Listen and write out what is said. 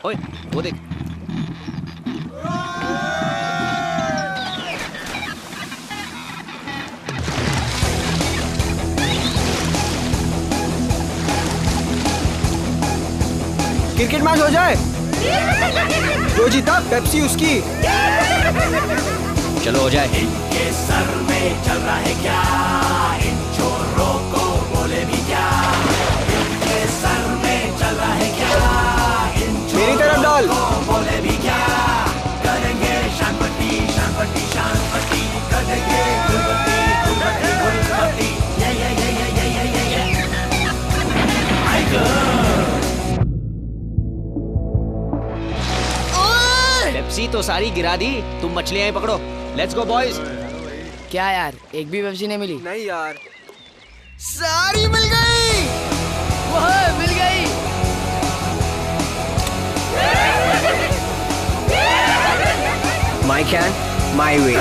ओए वो देख। क्रिकेट मैच हो जाए, जो जीता पेप्सी उसकी। चलो हो जाए। इनके सर में चल रहा है क्या, इन चोरों को बोले भी क्या, इनके सर में चल रहा है क्या, इन मेरी तरफ डाल। चोरों को बोले भी क्या, करेंगे शांति शांति शांति, करेंगे गुलबत्ती गुलबत्ती गुलबत्ती, ये माय गॉड। पेप्सी तो सारी गिरा दी, तुम मछलियां ही पकड़ो। Let's go boys. क्या यार, एक भी पेप्सी नहीं मिली? नहीं यार, सारी मिल गई। वो मिल गई। My can, my way.